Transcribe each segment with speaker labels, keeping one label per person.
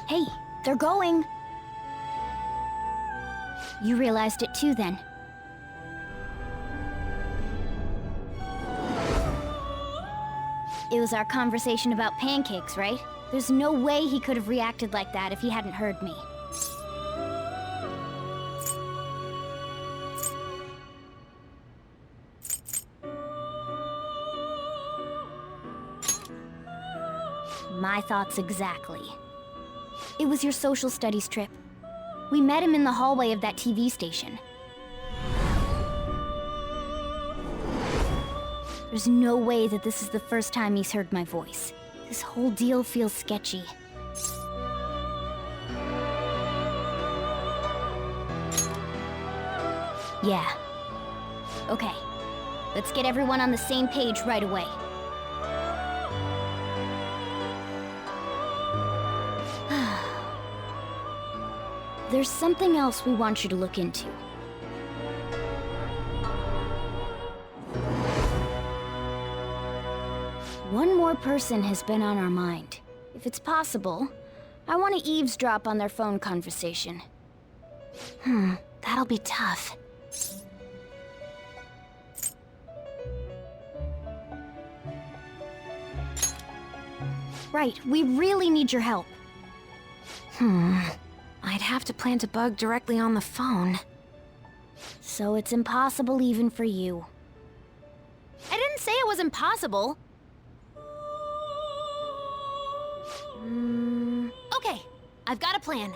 Speaker 1: Hey, they're going! You realized it too, then. It was our conversation about pancakes, right? There's no way he could have reacted like that if he hadn't heard me. My thoughts exactly. It was your social studies trip. We met him in the hallway of that TV station. There's no way that this is the first time he's heard my voice. This whole deal feels sketchy. Yeah. Okay. Let's get everyone on the same page right away. There's something else we want you to look into. One more person has been on our mind. If it's possible, I want to eavesdrop on their phone conversation. That'll be tough. Right, we really need your help. I'd have to plant a bug directly on the phone. So it's impossible even for you. I didn't say it was impossible. Okay, I've got a plan.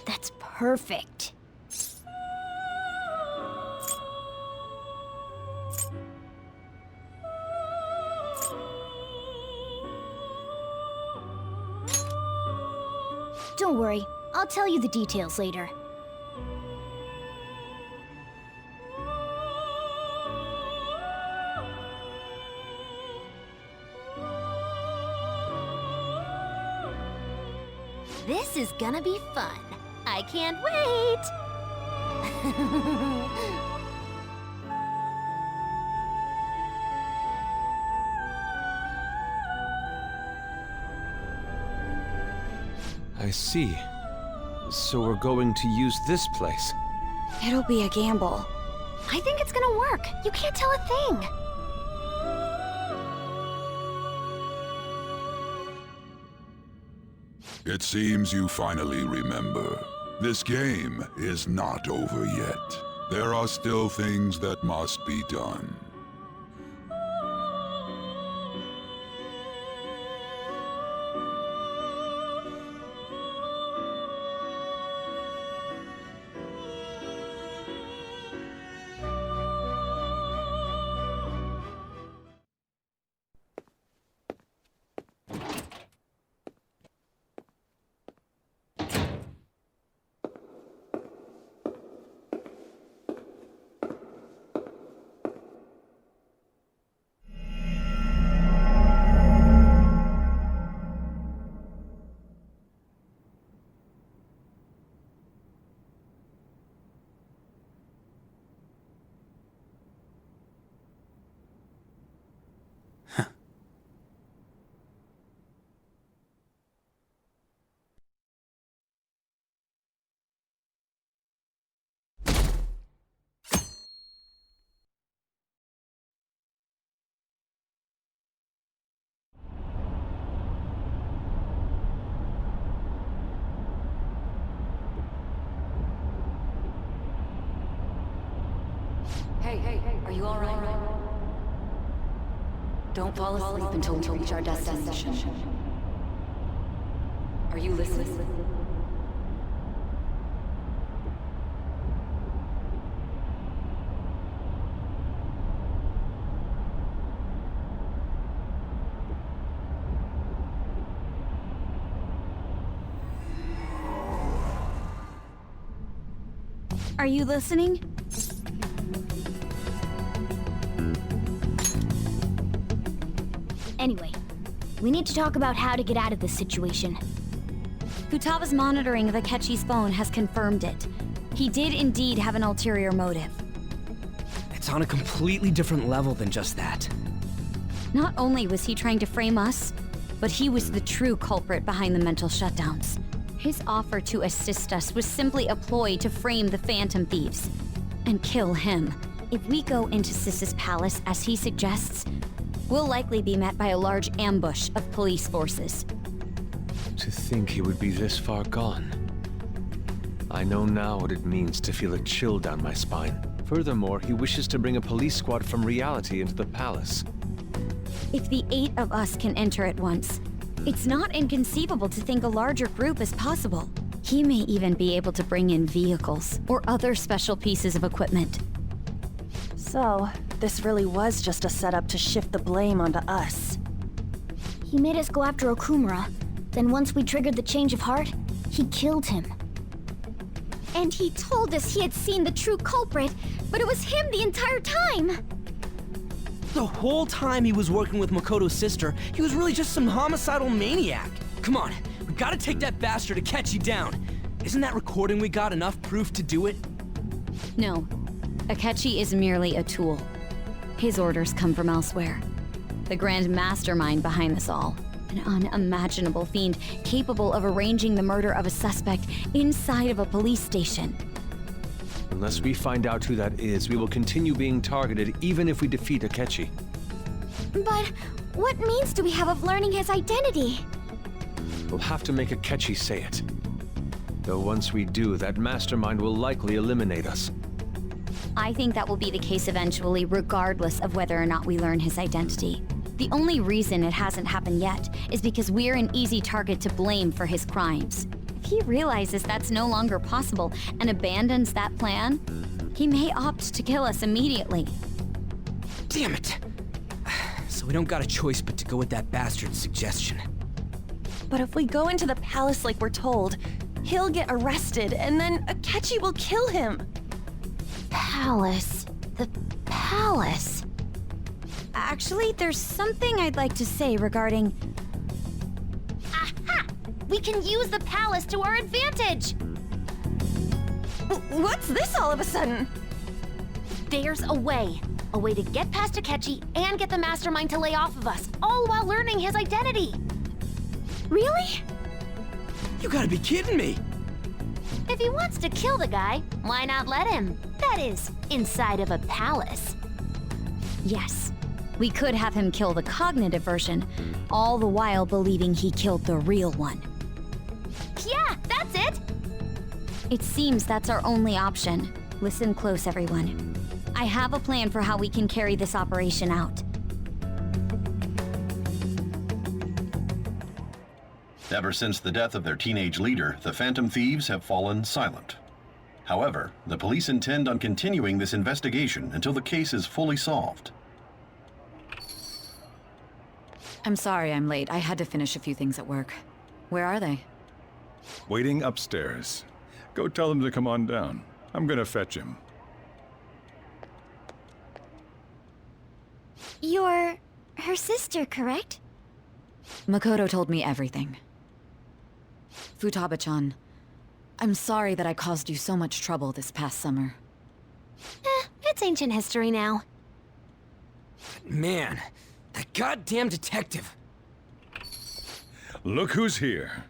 Speaker 1: That's perfect. Don't worry, I'll tell you the details later. This is gonna be fun. I can't wait!
Speaker 2: I see. So we're going to use this place.
Speaker 1: It'll be a gamble. I think it's gonna work. You can't tell a thing.
Speaker 3: It seems you finally remember. This game is not over yet. There are still things that must be done.
Speaker 4: Hey, are you all right? Don't fall asleep until we reach our destination. Are you listening?
Speaker 1: Are you listening? Anyway, we need to talk about how to get out of this situation. Futaba's monitoring of Akechi's phone has confirmed it. He did indeed have an ulterior motive.
Speaker 2: It's on a completely different level than just that.
Speaker 5: Not only was he trying to frame us, but he was the true culprit behind the mental shutdowns. His offer to assist us was simply a ploy to frame the Phantom Thieves and kill him. If we go into Sis's palace as he suggests, we'll likely be met by a large ambush of police forces.
Speaker 2: To think he would be this far gone. I know now what it means to feel a chill down my spine. Furthermore, he wishes to bring a police squad from reality into the palace.
Speaker 5: If the 8 of us can enter at once, it's not inconceivable to think a larger group is possible. He may even be able to bring in vehicles or other special pieces of equipment.
Speaker 6: So, this really was just a setup to shift the blame onto us.
Speaker 1: He made us go after Okumura. Then once we triggered the change of heart, he killed him.
Speaker 5: And he told us he had seen the true culprit, but it was him the entire time!
Speaker 7: The whole time he was working with Makoto's sister, he was really just some homicidal maniac. Come on, we gotta take that bastard Akechi down. Isn't that recording we got enough proof to do it?
Speaker 5: No. Akechi is merely a tool. His orders come from elsewhere. The grand mastermind behind this all. An unimaginable fiend capable of arranging the murder of a suspect inside of a police station.
Speaker 2: Unless we find out who that is, we will continue being targeted even if we defeat Akechi.
Speaker 1: But what means do we have of learning his identity?
Speaker 2: We'll have to make Akechi say it. Though once we do, that mastermind will likely eliminate us.
Speaker 5: I think that will be the case eventually, regardless of whether or not we learn his identity. The only reason it hasn't happened yet is because we're an easy target to blame for his crimes. If he realizes that's no longer possible and abandons that plan, he may opt to kill us immediately.
Speaker 7: Damn it! So we don't got a choice but to go with that bastard's suggestion.
Speaker 6: But if we go into the palace like we're told, he'll get arrested and then Akechi will kill him.
Speaker 1: Palace. The palace.
Speaker 5: Actually, there's something I'd like to say regarding...
Speaker 1: Aha! We can use the palace to our advantage!
Speaker 6: What's this all of a sudden?
Speaker 1: There's a way. A way to get past Akechi and get the mastermind to lay off of us, all while learning his identity. Really?
Speaker 7: You gotta be kidding me!
Speaker 1: If he wants to kill the guy, why not let him? That is, inside of a palace.
Speaker 5: Yes, we could have him kill the cognitive version, all the while believing he killed the real one.
Speaker 1: Yeah, that's it!
Speaker 5: It seems that's our only option. Listen close, everyone. I have a plan for how we can carry this operation out.
Speaker 8: Ever since the death of their teenage leader, the Phantom Thieves have fallen silent. However, the police intend on continuing this investigation until the case is fully solved.
Speaker 4: I'm sorry I'm late. I had to finish a few things at work. Where are they?
Speaker 3: Waiting upstairs. Go tell them to come on down. I'm gonna fetch him.
Speaker 1: You're her sister, correct?
Speaker 4: Makoto told me everything. Futaba-chan, I'm sorry that I caused you so much trouble this past summer.
Speaker 1: It's ancient history now.
Speaker 7: Man, that goddamn detective.
Speaker 3: Look who's here.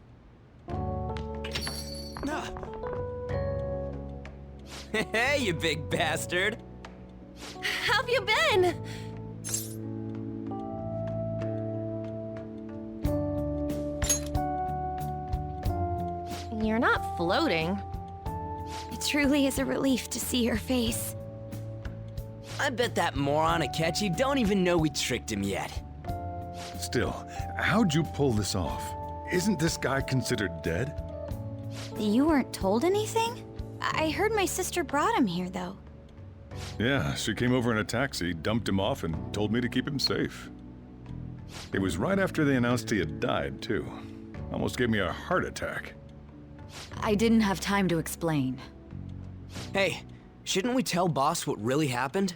Speaker 7: Hey, you big bastard!
Speaker 6: How've you been? You're not floating.
Speaker 5: It truly is a relief to see your face.
Speaker 7: I bet that moron Akechi don't even know we tricked him yet.
Speaker 3: Still, how'd you pull this off? Isn't this guy considered dead?
Speaker 5: You weren't told anything? I heard my sister brought him here, though.
Speaker 3: Yeah, she came over in a taxi, dumped him off, and told me to keep him safe. It was right after they announced he had died, too. Almost gave me a heart attack.
Speaker 4: I didn't have time to explain.
Speaker 7: Hey, shouldn't we tell boss what really happened?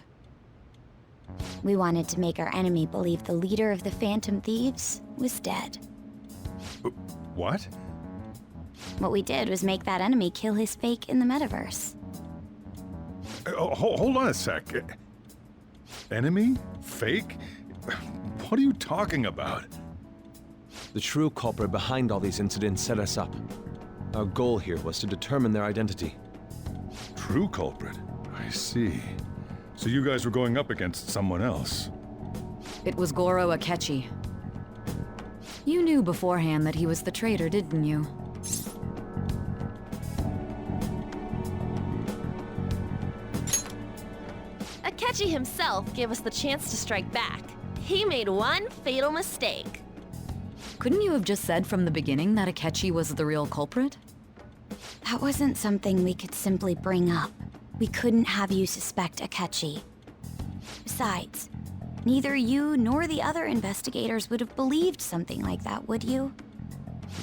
Speaker 5: We wanted to make our enemy believe the leader of the Phantom Thieves was dead.
Speaker 3: What?
Speaker 5: What we did was make that enemy kill his fake in the metaverse.
Speaker 3: Hold on a sec. Enemy? Fake? What are you talking about?
Speaker 2: The true culprit behind all these incidents set us up. Our goal here was to determine their identity.
Speaker 3: True culprit? I see. So you guys were going up against someone else.
Speaker 4: It was Goro Akechi. You knew beforehand that he was the traitor, didn't you?
Speaker 6: Akechi himself gave us the chance to strike back. He made one fatal mistake.
Speaker 4: Couldn't you have just said from the beginning that Akechi was the real culprit?
Speaker 1: That wasn't something we could simply bring up. We couldn't have you suspect Akechi. Besides, neither you nor the other investigators would have believed something like that, would you?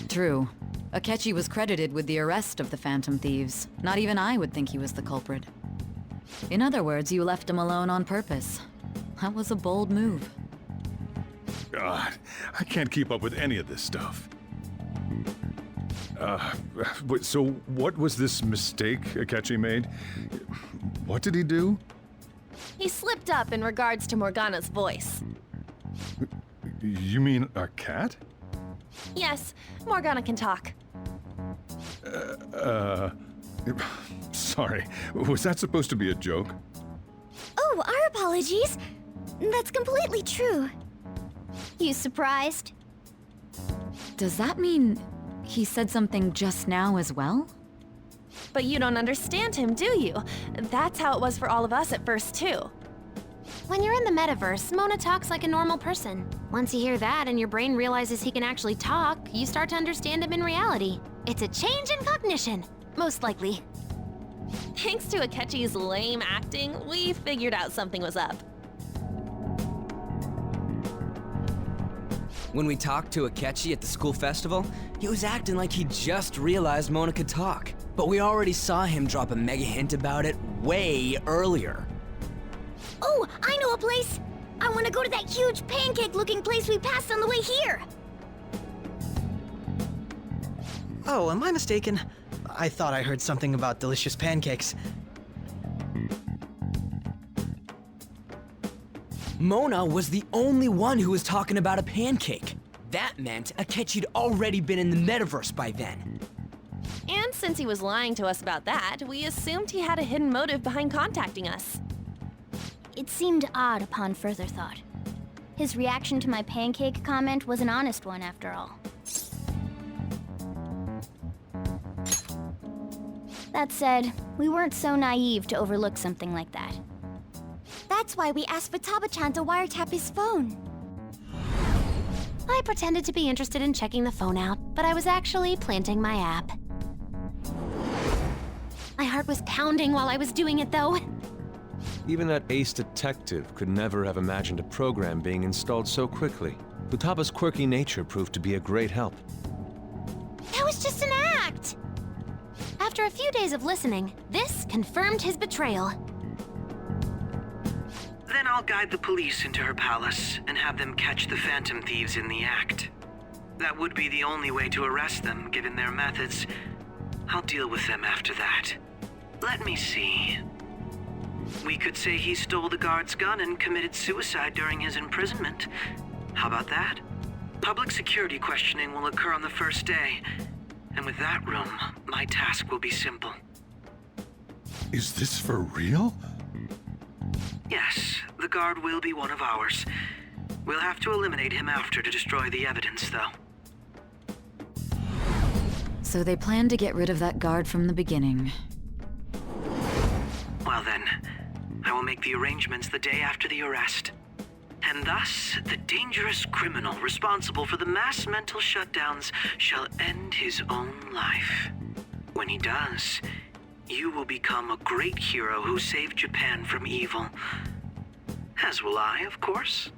Speaker 4: True. Akechi was credited with the arrest of the Phantom Thieves. Not even I would think he was the culprit. In other words, you left him alone on purpose. That was a bold move.
Speaker 3: God, I can't keep up with any of this stuff. So what was this mistake Akechi made? What did he do?
Speaker 6: He slipped up in regards to Morgana's voice.
Speaker 3: You mean a cat?
Speaker 6: Yes, Morgana can talk.
Speaker 3: Sorry, was that supposed to be a joke?
Speaker 1: Oh, our apologies. That's completely true. You surprised?
Speaker 4: Does that mean he said something just now as well?
Speaker 6: But you don't understand him, do you? That's how it was for all of us at first, too.
Speaker 9: When you're in the metaverse, Mona talks like a normal person. Once you hear that and your brain realizes he can actually talk, you start to understand him in reality. It's a change in cognition, most likely.
Speaker 6: Thanks to Akechi's lame acting, we figured out something was up.
Speaker 7: When we talked to Akechi at the school festival, he was acting like he just realized Mona could talk. But we already saw him drop a mega hint about it way earlier.
Speaker 1: Oh, I know a place! I want to go to that huge pancake-looking place we passed on the way here!
Speaker 10: Oh, am I mistaken? I thought I heard something about delicious pancakes.
Speaker 7: Mona was the only one who was talking about a pancake. That meant Akechi'd already been in the metaverse by then.
Speaker 6: And since he was lying to us about that, we assumed he had a hidden motive behind contacting us.
Speaker 1: It seemed odd upon further thought. His reaction to my pancake comment was an honest one, after all. That said, we weren't so naive to overlook something like that.
Speaker 9: That's why we asked Futaba-chan to wiretap his phone. I pretended to be interested in checking the phone out, but I was actually planting my app. My heart was pounding while I was doing it, though.
Speaker 2: Even that ace detective could never have imagined a program being installed so quickly. Futaba's quirky nature proved to be a great help.
Speaker 9: That was just an act! After a few days of listening, this confirmed his betrayal.
Speaker 10: Then I'll guide the police into her palace and have them catch the Phantom Thieves in the act. That would be the only way to arrest them, given their methods. I'll deal with them after that. Let me see. We could say he stole the guard's gun and committed suicide during his imprisonment. How about that? Public security questioning will occur on the first day. And with that room, my task will be simple.
Speaker 3: Is this for real?
Speaker 10: Yes, the guard will be one of ours. We'll have to eliminate him after to destroy the evidence, though.
Speaker 4: So they planned to get rid of that guard from the beginning.
Speaker 10: Well then, I will make the arrangements the day after the arrest. And thus, the dangerous criminal responsible for the mass mental shutdowns shall end his own life. When he does, you will become a great hero who saved Japan from evil. As will I, of course.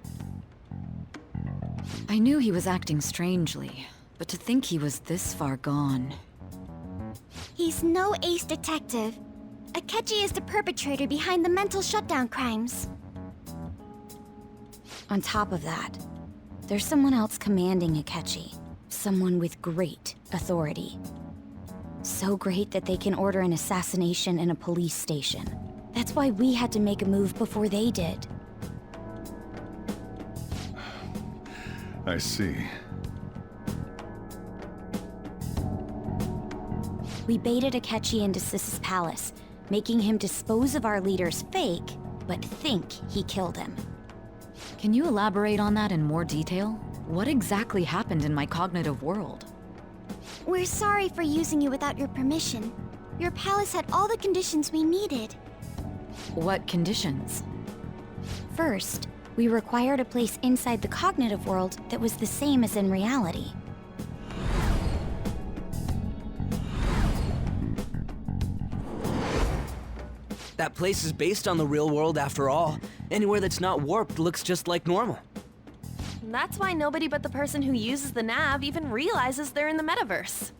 Speaker 4: I knew he was acting strangely, but to think he was this far gone.
Speaker 1: He's no ace detective. Akechi is the perpetrator behind the mental shutdown crimes. On top of that, there's someone else commanding Akechi. Someone with great authority. So great that they can order an assassination in a police station. That's why we had to make a move before they did.
Speaker 3: I see.
Speaker 1: We baited Akechi into Sis's palace, making him dispose of our leader's fake, but think he killed him.
Speaker 4: Can you elaborate on that in more detail? What exactly happened in my cognitive world?
Speaker 5: We're sorry for using you without your permission. Your palace had all the conditions we needed.
Speaker 4: What conditions?
Speaker 1: First, we required a place inside the cognitive world that was the same as in reality.
Speaker 7: That place is based on the real world after all. Anywhere that's not warped looks just like normal.
Speaker 6: That's why nobody but the person who uses the nav even realizes they're in the metaverse.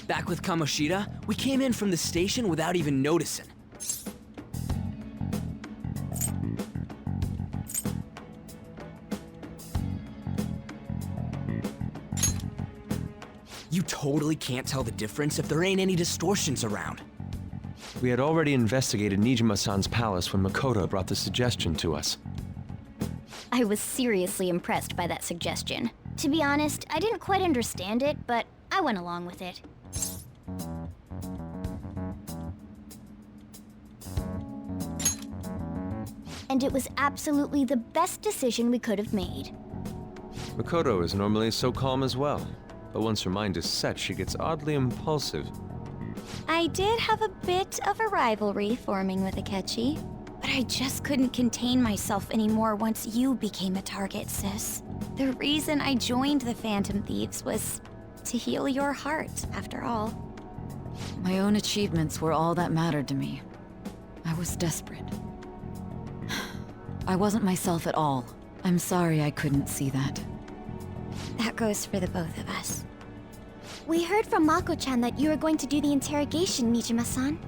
Speaker 7: Back with Kamoshida, we came in from the station without even noticing. You totally can't tell the difference if there ain't any distortions around.
Speaker 2: We had already investigated Nijima-san's palace when Makoto brought the suggestion to us.
Speaker 5: I was seriously impressed by that suggestion. To be honest, I didn't quite understand it, but I went along with it. And it was absolutely the best decision we could have made.
Speaker 2: Makoto is normally so calm as well, but once her mind is set, she gets oddly impulsive.
Speaker 1: I did have a bit of a rivalry forming with Akechi, but I just couldn't contain myself anymore once you became a target, sis. The reason I joined the Phantom Thieves was to heal your heart, after all.
Speaker 4: My own achievements were all that mattered to me. I was desperate. I wasn't myself at all. I'm sorry I couldn't see that.
Speaker 1: That goes for the both of us.
Speaker 5: We heard from Mako-chan that you were going to do the interrogation, Nijima-san.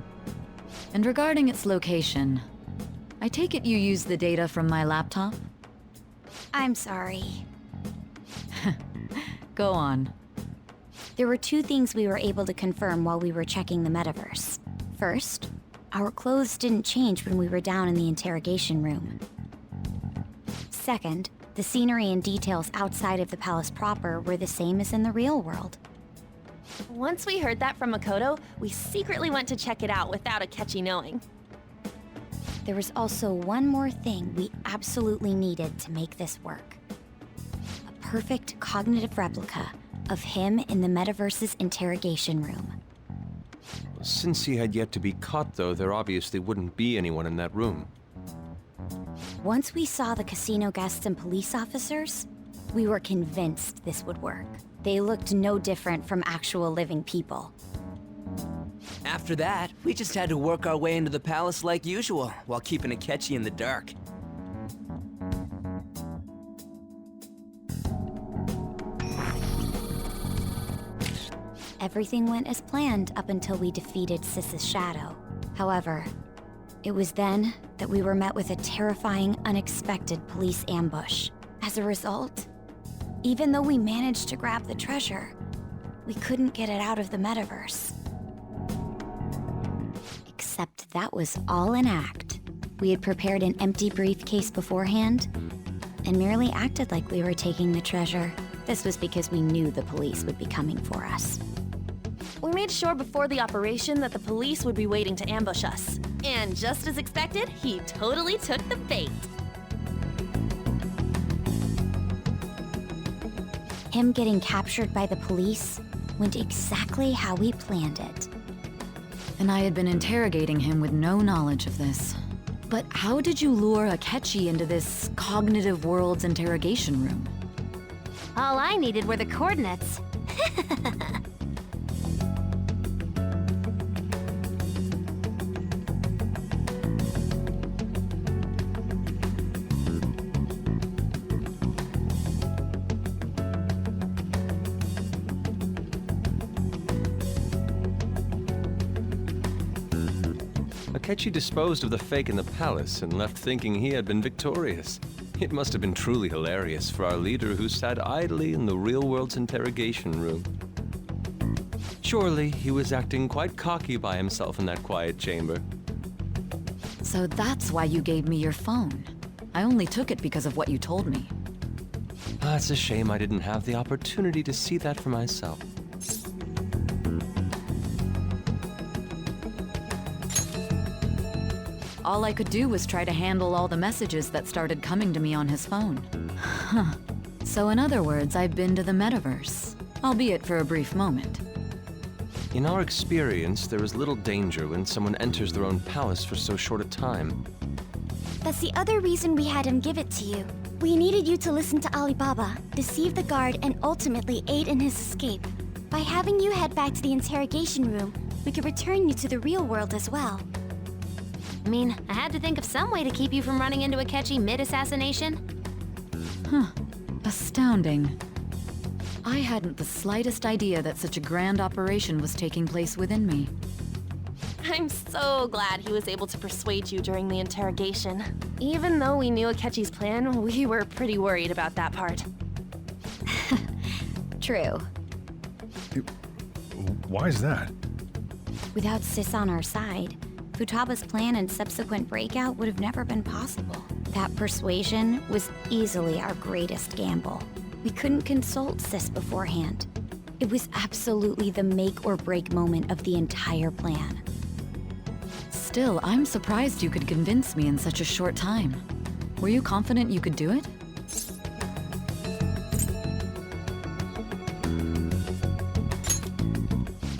Speaker 4: And regarding its location, I take it you used the data from my laptop?
Speaker 1: I'm sorry.
Speaker 4: Go on.
Speaker 1: There were two things we were able to confirm while we were checking the metaverse. First, our clothes didn't change when we were down in the interrogation room. Second, the scenery and details outside of the palace proper were the same as in the real world.
Speaker 6: Once we heard that from Makoto, we secretly went to check it out without Akechi knowing.
Speaker 1: There was also one more thing we absolutely needed to make this work. A perfect cognitive replica of him in the metaverse's interrogation room.
Speaker 2: Since he had yet to be caught, though, there obviously wouldn't be anyone in that room.
Speaker 1: Once we saw the casino guests and police officers, we were convinced this would work. They looked no different from actual living people.
Speaker 7: After that, we just had to work our way into the palace like usual, while keeping Akechi in the dark.
Speaker 1: Everything went as planned up until we defeated Sis's shadow. However, it was then that we were met with a terrifying, unexpected police ambush. As a result, even though we managed to grab the treasure, we couldn't get it out of the metaverse. Except that was all an act. We had prepared an empty briefcase beforehand and merely acted like we were taking the treasure. This was because we knew the police would be coming for us.
Speaker 6: We made sure before the operation that the police would be waiting to ambush us. And just as expected, he totally took the bait.
Speaker 1: Him getting captured by the police went exactly how we planned it.
Speaker 4: And I had been interrogating him with no knowledge of this. But how did you lure Akechi into this cognitive world's interrogation room?
Speaker 9: All I needed were the coordinates.
Speaker 2: Akechi disposed of the fake in the palace and left thinking he had been victorious. It must have been truly hilarious for our leader who sat idly in the real world's interrogation room. Surely he was acting quite cocky by himself in that quiet chamber.
Speaker 4: So that's why you gave me your phone. I only took it because of what you told me.
Speaker 2: It's a shame I didn't have the opportunity to see that for myself.
Speaker 4: All I could do was try to handle all the messages that started coming to me on his phone. Huh. So in other words, I've been to the metaverse, albeit for a brief moment.
Speaker 2: In our experience, there is little danger when someone enters their own palace for so short a time.
Speaker 5: That's the other reason we had him give it to you. We needed you to listen to Alibaba, deceive the guard, and ultimately aid in his escape. By having you head back to the interrogation room, we could return you to the real world as well.
Speaker 9: I mean, I had to think of some way to keep you from running into Akechi mid-assassination.
Speaker 4: Astounding. I hadn't the slightest idea that such a grand operation was taking place within me.
Speaker 6: I'm so glad he was able to persuade you during the interrogation. Even though we knew Akechi's plan, we were pretty worried about that part.
Speaker 5: True.
Speaker 3: Why is that?
Speaker 1: Without Sis on our side, Futaba's plan and subsequent breakout would have never been possible. That persuasion was easily our greatest gamble. We couldn't consult Sis beforehand. It was absolutely the make or break moment of the entire plan.
Speaker 4: Still, I'm surprised you could convince me in such a short time. Were you confident you could do it?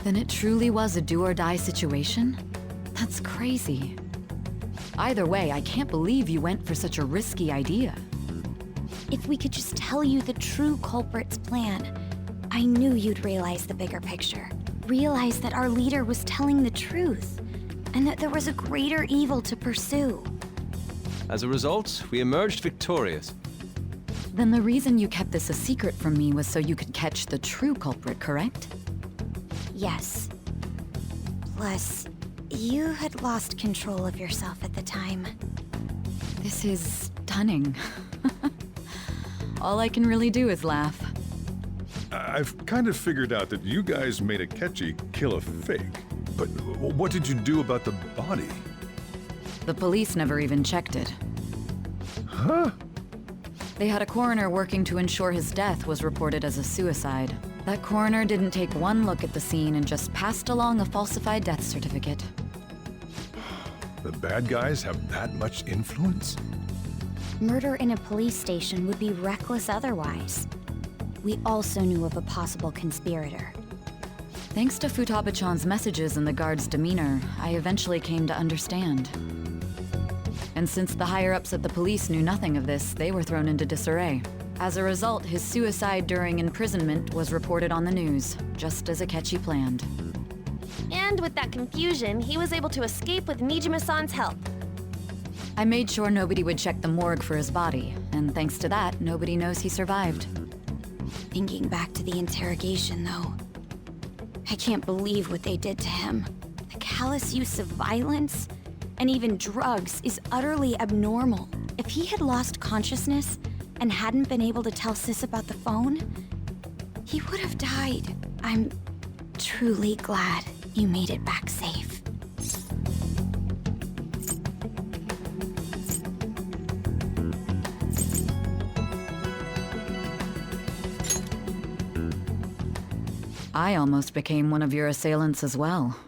Speaker 4: Then it truly was a do-or-die situation? That's crazy. Either way, I can't believe you went for such a risky idea.
Speaker 1: If we could just tell you the true culprit's plan, I knew you'd realize the bigger picture. Realize that our leader was telling the truth, and that there was a greater evil to pursue.
Speaker 2: As a result, we emerged victorious.
Speaker 4: Then the reason you kept this a secret from me was so you could catch the true culprit, correct?
Speaker 1: Yes. Plus, you had lost control of yourself at the time.
Speaker 4: This is stunning. All I can really do is laugh.
Speaker 3: I've kind of figured out that you guys made Akechi kill a fake. But what did you do about the body?
Speaker 4: The police never even checked it.
Speaker 3: Huh?
Speaker 4: They had a coroner working to ensure his death was reported as a suicide. That coroner didn't take one look at the scene and just passed along a falsified death certificate.
Speaker 3: The bad guys have that much influence?
Speaker 1: Murder in a police station would be reckless otherwise. We also knew of a possible conspirator.
Speaker 4: Thanks to Futaba-chan's messages and the guard's demeanor, I eventually came to understand. And since the higher-ups at the police knew nothing of this, they were thrown into disarray. As a result, his suicide during imprisonment was reported on the news, just as Akechi planned.
Speaker 6: And with that confusion, he was able to escape with Nijima-san's help.
Speaker 4: I made sure nobody would check the morgue for his body, and thanks to that, nobody knows he survived.
Speaker 1: Thinking back to the interrogation, though, I can't believe what they did to him. The callous use of violence and even drugs is utterly abnormal. If he had lost consciousness and hadn't been able to tell Sis about the phone, he would have died. I'm truly glad you made it back safe.
Speaker 4: I almost became one of your assailants as well.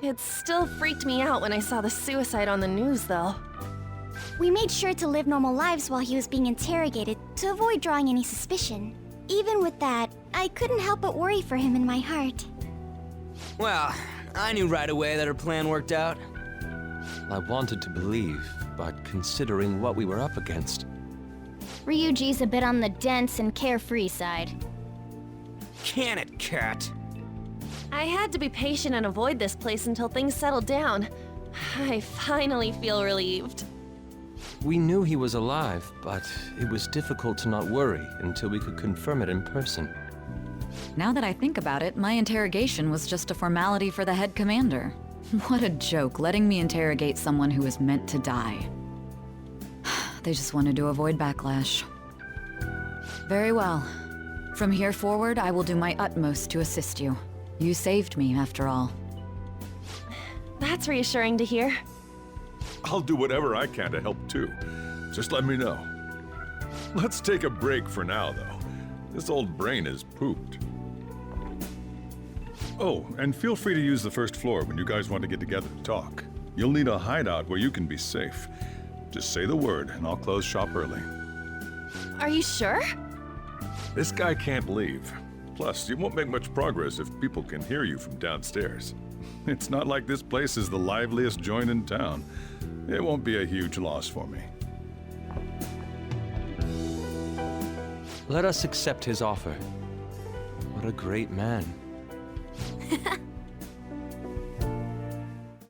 Speaker 6: It still freaked me out when I saw the suicide on the news, though.
Speaker 5: We made sure to live normal lives while he was being interrogated to avoid drawing any suspicion. Even with that, I couldn't help but worry for him in my heart.
Speaker 7: Well, I knew right away that her plan worked out.
Speaker 2: I wanted to believe, but considering what we were up against...
Speaker 5: Ryuji's a bit on the dense and carefree side.
Speaker 7: Can it, cat?
Speaker 6: I had to be patient and avoid this place until things settled down. I finally feel relieved.
Speaker 2: We knew he was alive, but it was difficult to not worry until we could confirm it in person.
Speaker 4: Now that I think about it, my interrogation was just a formality for the head commander. What a joke, letting me interrogate someone who was meant to die. They just wanted to avoid backlash. Very well. From here forward, I will do my utmost to assist you. You saved me, after all.
Speaker 6: That's reassuring to hear.
Speaker 3: I'll do whatever I can to help too. Just let me know. Let's take a break for now, though. This old brain is pooped. Oh, and feel free to use the first floor when you guys want to get together to talk. You'll need a hideout where you can be safe. Just say the word, and I'll close shop early.
Speaker 6: Are you sure?
Speaker 3: This guy can't leave. Plus, you won't make much progress if people can hear you from downstairs. It's not like this place is the liveliest joint in town. It won't be a huge loss for me.
Speaker 2: Let us accept his offer. What a great man.